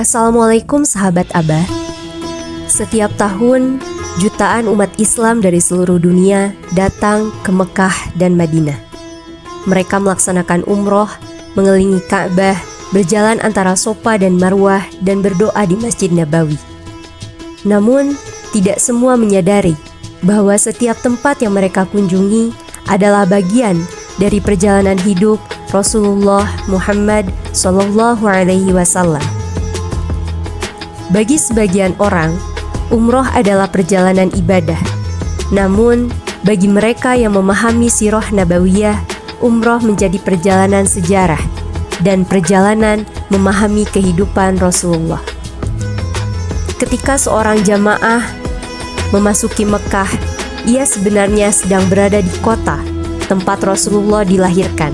Assalamualaikum sahabat Abah. Setiap tahun, jutaan umat Islam dari seluruh dunia datang ke Mekah dan Madinah. Mereka melaksanakan umroh, mengelilingi Ka'bah, berjalan antara Sofa dan Marwah, dan berdoa di Masjid Nabawi. Namun, tidak semua menyadari bahwa setiap tempat yang mereka kunjungi adalah bagian dari perjalanan hidup Rasulullah Muhammad SAW. Bagi sebagian orang, umroh adalah perjalanan ibadah. Namun, bagi mereka yang memahami sirah nabawiyah, umroh menjadi perjalanan sejarah dan perjalanan memahami kehidupan Rasulullah. Ketika seorang jamaah memasuki Mekah, ia sebenarnya sedang berada di kota tempat Rasulullah dilahirkan.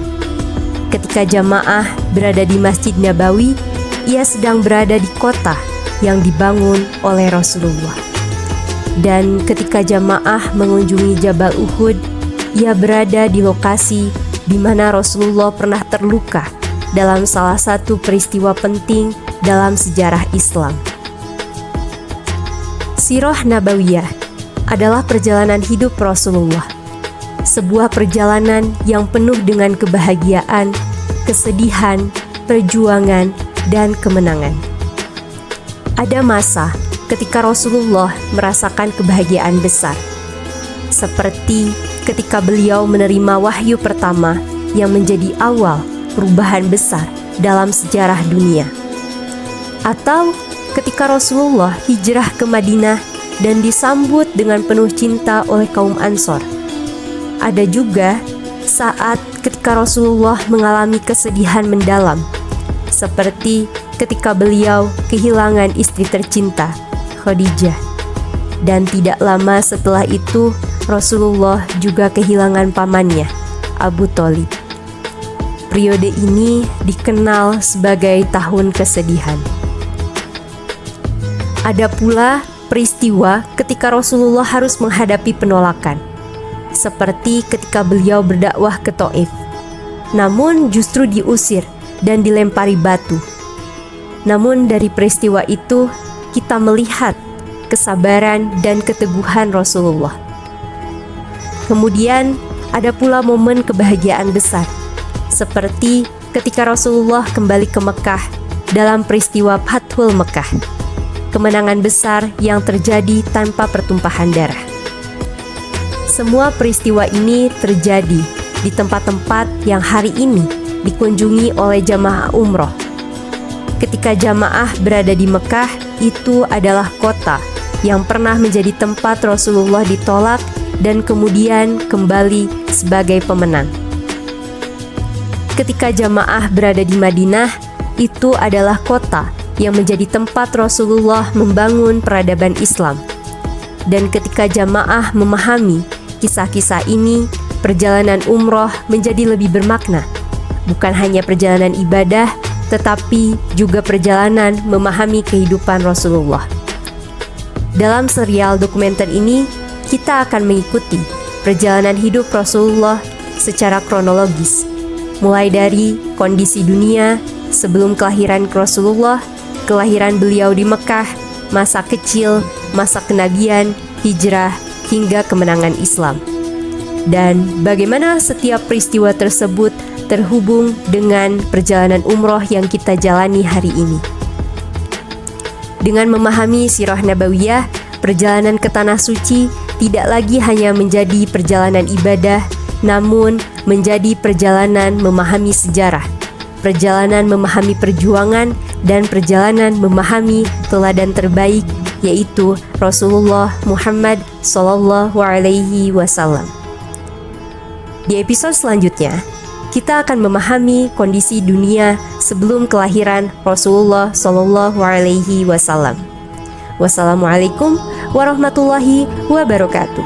Ketika jamaah berada di Masjid Nabawi, ia sedang berada di kota yang dibangun oleh Rasulullah. Dan ketika jamaah mengunjungi Jabal Uhud, ia berada di lokasi di mana Rasulullah pernah terluka dalam salah satu peristiwa penting dalam sejarah Islam. Sirah Nabawiyah adalah perjalanan hidup Rasulullah, sebuah perjalanan yang penuh dengan kebahagiaan, kesedihan, perjuangan, dan kemenangan. Ada masa ketika Rasulullah merasakan kebahagiaan besar, seperti ketika beliau menerima wahyu pertama yang menjadi awal perubahan besar dalam sejarah dunia. Atau ketika Rasulullah hijrah ke Madinah dan disambut dengan penuh cinta oleh kaum Ansor. Ada juga saat ketika Rasulullah mengalami kesedihan mendalam, seperti ketika beliau kehilangan istri tercinta, Khadijah. Dan tidak lama setelah itu, Rasulullah juga kehilangan pamannya, Abu Thalib. Periode ini dikenal sebagai tahun kesedihan. Ada pula peristiwa ketika Rasulullah harus menghadapi penolakan, seperti ketika beliau berdakwah ke Thaif, namun justru diusir dan dilempari batu. Namun dari peristiwa itu kita melihat kesabaran dan keteguhan Rasulullah. Kemudian ada pula momen kebahagiaan besar, seperti ketika Rasulullah kembali ke Mekah dalam peristiwa Fathul Mekah, kemenangan besar yang terjadi tanpa pertumpahan darah. Semua peristiwa ini terjadi di tempat-tempat yang hari ini dikunjungi oleh jamaah umroh. Ketika jamaah berada di Mekah, itu adalah kota yang pernah menjadi tempat Rasulullah ditolak dan kemudian kembali sebagai pemenang. Ketika jamaah berada di Madinah, itu adalah kota yang menjadi tempat Rasulullah membangun peradaban Islam. Dan ketika jamaah memahami kisah-kisah ini, perjalanan umroh menjadi lebih bermakna. Bukan hanya perjalanan ibadah, tetapi juga perjalanan memahami kehidupan Rasulullah. Dalam serial dokumenter ini, kita akan mengikuti perjalanan hidup Rasulullah secara kronologis, mulai dari kondisi dunia sebelum kelahiran Rasulullah, kelahiran beliau di Mekah, masa kecil, masa kenabian, hijrah, hingga kemenangan Islam. Dan bagaimana setiap peristiwa tersebut terhubung dengan perjalanan umroh yang kita jalani hari ini. Dengan memahami sirah nabawiyah, perjalanan ke Tanah Suci tidak lagi hanya menjadi perjalanan ibadah, namun menjadi perjalanan memahami sejarah, perjalanan memahami perjuangan, dan perjalanan memahami teladan terbaik, yaitu Rasulullah Muhammad SAW. Di episode selanjutnya, kita akan memahami kondisi dunia sebelum kelahiran Rasulullah SAW. Wassalamualaikum warahmatullahi wabarakatuh.